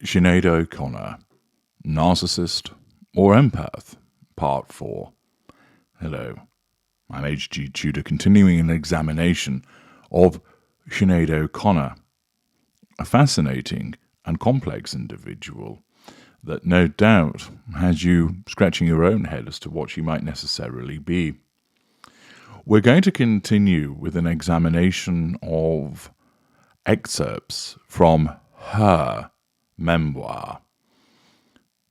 Sinead O Connor, Narcissist or Empath, Part 4. Hello, I'm H.G. Tudor, continuing an examination of Sinead O Connor, a fascinating and complex individual that no doubt has you scratching your own head as to what she might necessarily be. We're going to continue with an examination of excerpts from her memoir.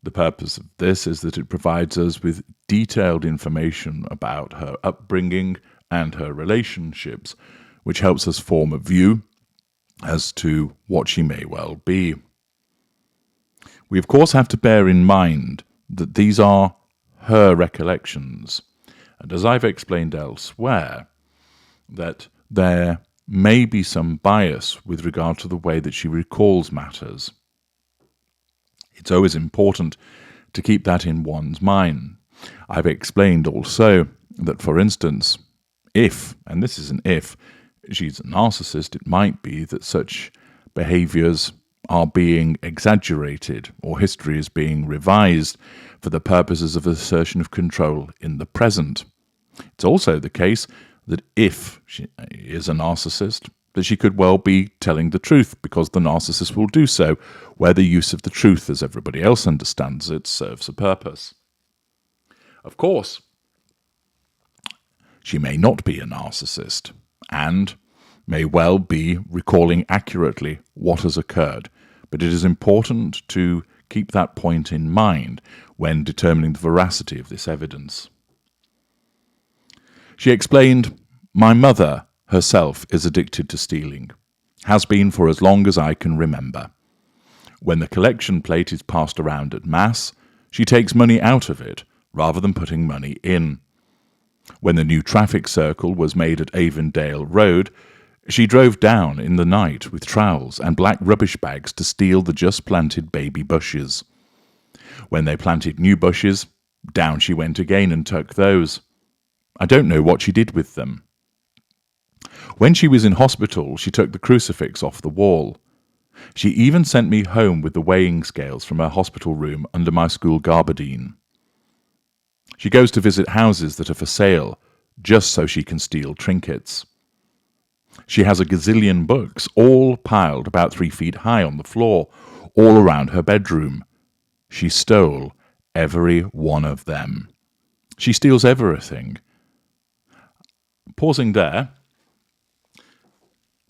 The purpose of this is that it provides us with detailed information about her upbringing and her relationships, which helps us form a view as to what she may well be. We of course have to bear in mind that these are her recollections, and as I've explained elsewhere, that there may be some bias with regard to the way that she recalls matters. It's always important to keep that in one's mind. I've explained also that, for instance, if, and this is an if, she's a narcissist, it might be that such behaviours are being exaggerated or history is being revised for the purposes of assertion of control in the present. It's also the case that if she is a narcissist, that she could well be telling the truth, because the narcissist will do so, where the use of the truth, as everybody else understands it, serves a purpose. Of course, she may not be a narcissist, and may well be recalling accurately what has occurred, but it is important to keep that point in mind when determining the veracity of this evidence. She explained, "My mother herself is addicted to stealing, has been for as long as I can remember. When the collection plate is passed around at Mass, she takes money out of it rather than putting money in. When the new traffic circle was made at Avondale Road, she drove down in the night with trowels and black rubbish bags to steal the just planted baby bushes. When they planted new bushes, down she went again and took those. I don't know what she did with them. When she was in hospital, she took the crucifix off the wall. She even sent me home with the weighing scales from her hospital room under my school gabardine. She goes to visit houses that are for sale, just so she can steal trinkets. She has a gazillion books, all piled about 3 feet high on the floor, all around her bedroom. She stole every one of them. She steals everything." Pausing there,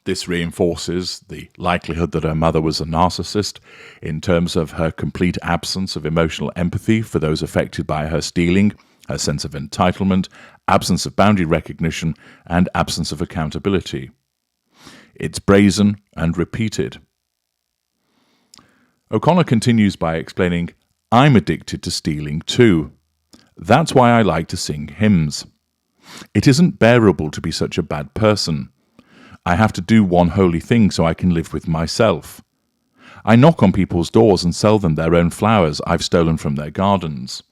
this reinforces the likelihood that her mother was a narcissist in terms of her complete absence of emotional empathy for those affected by her stealing, her sense of entitlement, absence of boundary recognition, and absence of accountability. It's brazen and repeated. O'Connor continues by explaining, "I'm addicted to stealing too. That's why I like to sing hymns. It isn't bearable to be such a bad person. I have to do one holy thing so I can live with myself. I knock on people's doors and sell them their own flowers I've stolen from their gardens.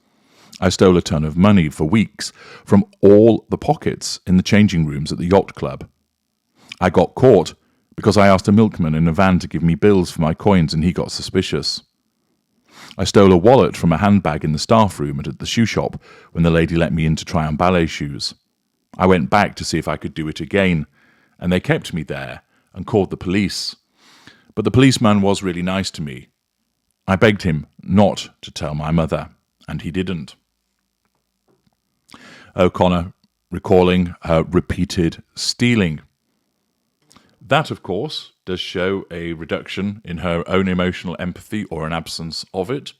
I stole a ton of money for weeks from all the pockets in the changing rooms at the yacht club. I got caught because I asked a milkman in a van to give me bills for my coins and he got suspicious. I stole a wallet from a handbag in the staff room and at the shoe shop when the lady let me in to try on ballet shoes. I went back to see if I could do it again, and they kept me there and called the police. But the policeman was really nice to me. I begged him not to tell my mother, and he didn't." O'Connor recalling her repeated stealing. That, of course, does show a reduction in her own emotional empathy or an absence of it,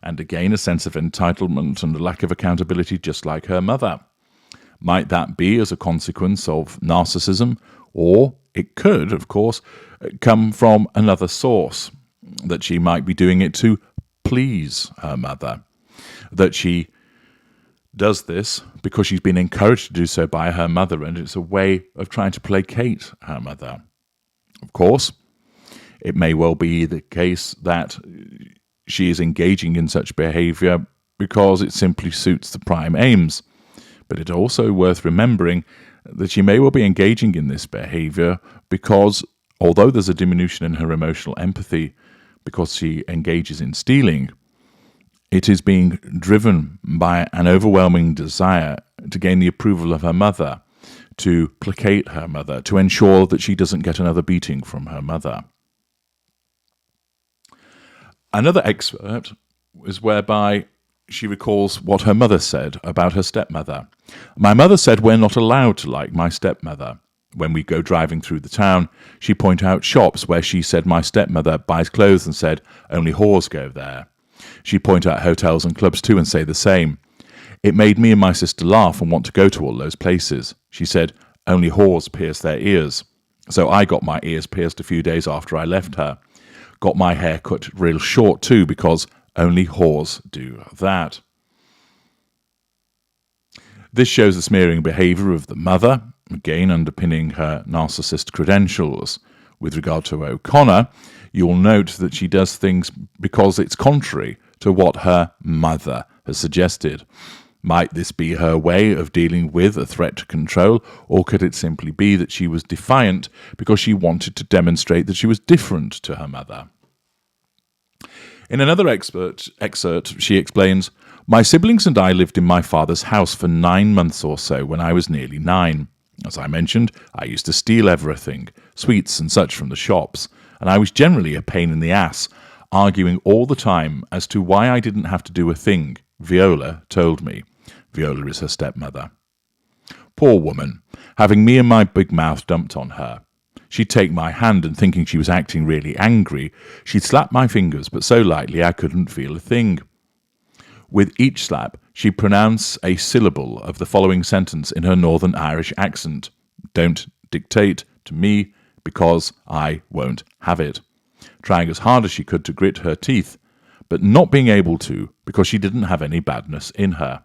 and again a sense of entitlement and a lack of accountability just like her mother. Might that be as a consequence of narcissism, or it could, of course, come from another source, that she might be doing it to please her mother, that she does this because she's been encouraged to do so by her mother, and it's a way of trying to placate her mother. Of course, it may well be the case that she is engaging in such behaviour because it simply suits the prime aims. But it's also worth remembering that she may well be engaging in this behaviour because, although there's a diminution in her emotional empathy, because she engages in stealing, it is being driven by an overwhelming desire to gain the approval of her mother, to placate her mother, to ensure that she doesn't get another beating from her mother. Another excerpt is whereby she recalls what her mother said about her stepmother. My mother said we're not allowed to like my stepmother. When we go driving through the town, she'd point out shops where she said my stepmother buys clothes and said only whores go there. She'd point out hotels and clubs too and say the same. It made me and my sister laugh and want to go to all those places. She said only whores pierce their ears. So I got my ears pierced a few days after I left her. Got my hair cut real short too because only whores do that. This shows the smearing behaviour of the mother, again underpinning her narcissist credentials. With regard to O'Connor, you'll note that she does things because it's contrary to what her mother has suggested. Might this be her way of dealing with a threat to control, or could it simply be that she was defiant because she wanted to demonstrate that she was different to her mother? In another excerpt, she explains, my siblings and I lived in my father's house for 9 months or so when I was nearly 9. As I mentioned, I used to steal everything, sweets and such from the shops, and I was generally a pain in the ass, arguing all the time as to why I didn't have to do a thing. Viola told me. Viola is her stepmother. Poor woman, having me and my big mouth dumped on her. She'd take my hand and thinking she was acting really angry, she'd slap my fingers, but so lightly I couldn't feel a thing. With each slap, she'd pronounce a syllable of the following sentence in her Northern Irish accent. Don't dictate to me because I won't have it. Trying as hard as she could to grit her teeth, but not being able to because she didn't have any badness in her.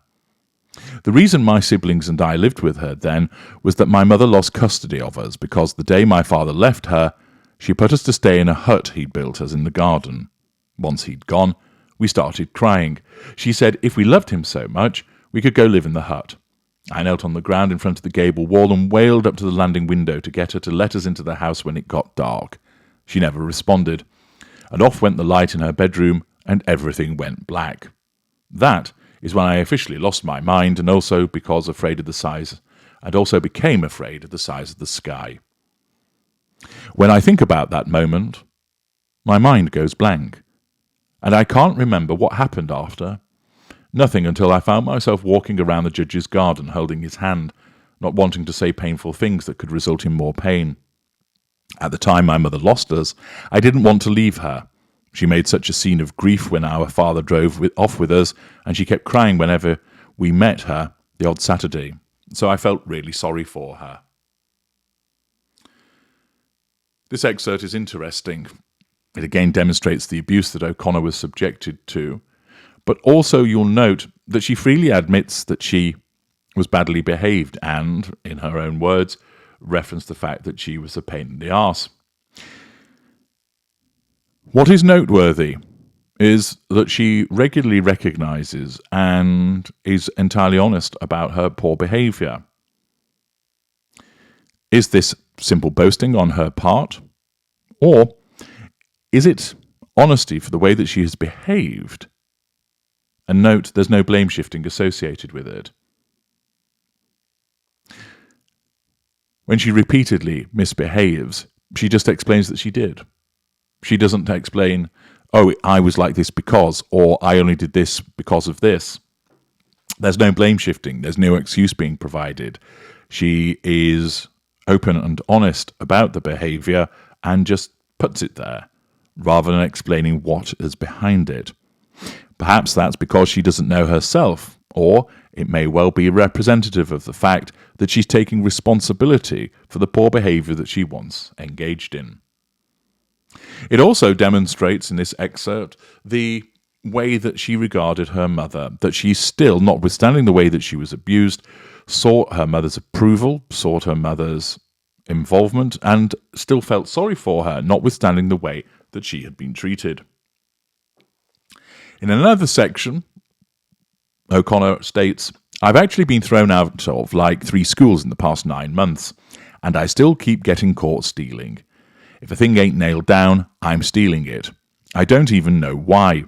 The reason my siblings and I lived with her then was that my mother lost custody of us because the day my father left her, she put us to stay in a hut he'd built us in the garden. Once he'd gone, we started crying. She said if we loved him so much, we could go live in the hut. I knelt on the ground in front of the gable wall and wailed up to the landing window to get her to let us into the house when it got dark. She never responded, and off went the light in her bedroom, and everything went black. That is when I officially lost my mind, and also became afraid of the size of the sky. When I think about that moment, my mind goes blank, and I can't remember what happened after. Nothing until I found myself walking around the judge's garden holding his hand, not wanting to say painful things that could result in more pain. At the time my mother lost us, I didn't want to leave her. She made such a scene of grief when our father drove off with us, and she kept crying whenever we met her the odd Saturday. So I felt really sorry for her. This excerpt is interesting. It again demonstrates the abuse that O'Connor was subjected to, but also you'll note that she freely admits that she was badly behaved and, in her own words, referenced the fact that she was a pain in the arse. What is noteworthy is that she regularly recognises and is entirely honest about her poor behaviour. Is this simple boasting on her part? Or is it honesty for the way that she has behaved? And note, there's no blame shifting associated with it. When she repeatedly misbehaves, she just explains that she did. She doesn't explain, oh, I was like this because, or I only did this because of this. There's no blame shifting. There's no excuse being provided. She is open and honest about the behaviour and just puts it there, rather than explaining what is behind it. Perhaps that's because she doesn't know herself, or it may well be representative of the fact that she's taking responsibility for the poor behaviour that she once engaged in. It also demonstrates in this excerpt the way that she regarded her mother, that she still, notwithstanding the way that she was abused, sought her mother's approval, sought her mother's involvement, and still felt sorry for her, notwithstanding the way that she had been treated. In another section, O'Connor states, I've actually been thrown out of like 3 schools in the past 9 months, and I still keep getting caught stealing. If a thing ain't nailed down, I'm stealing it. I don't even know why.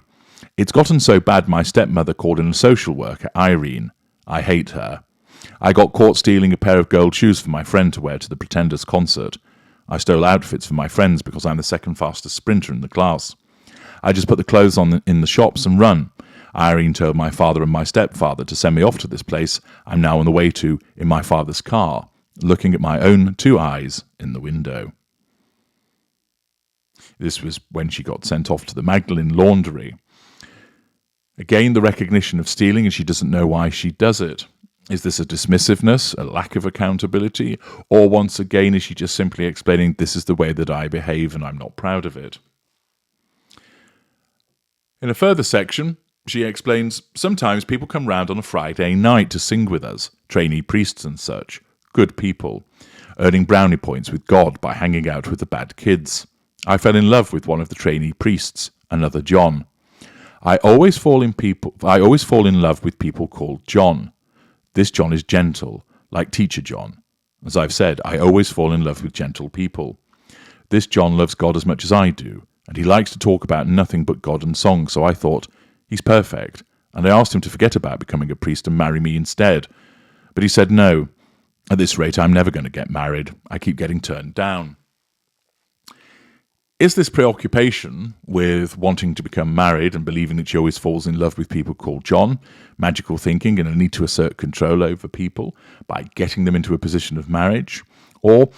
It's gotten so bad my stepmother called in a social worker, Irene. I hate her. I got caught stealing a pair of gold shoes for my friend to wear to the Pretenders concert. I stole outfits for my friends because I'm the second fastest sprinter in the class. I just put the clothes on in the shops and run. Irene told my father and my stepfather to send me off to this place I'm now on the way to in my father's car, looking at my own 2 eyes in the window. This was when she got sent off to the Magdalene laundry. Again, the recognition of stealing, and she doesn't know why she does it. Is this a dismissiveness, a lack of accountability, or once again is she just simply explaining this is the way that I behave and I'm not proud of it? In a further section, she explains, sometimes people come round on a Friday night to sing with us, trainee priests and such, good people, earning brownie points with God by hanging out with the bad kids. I fell in love with one of the trainee priests, another John. I always fall in love with people called John. This John is gentle, like Teacher John. As I've said, I always fall in love with gentle people. This John loves God as much as I do, and he likes to talk about nothing but God and song, so I thought, he's perfect, and I asked him to forget about becoming a priest and marry me instead. But he said no. At this rate, I'm never going to get married. I keep getting turned down. Is this preoccupation with wanting to become married and believing that she always falls in love with people called John, magical thinking and a need to assert control over people by getting them into a position of marriage? Or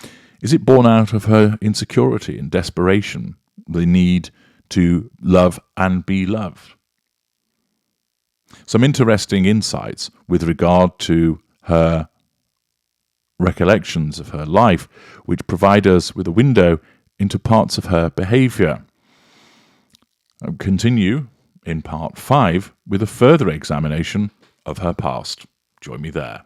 is it born out of her insecurity and desperation, the need to love and be loved? Some interesting insights with regard to her recollections of her life, which provide us with a window into parts of her behaviour. I'll continue in part 5 with a further examination of her past. Join me there.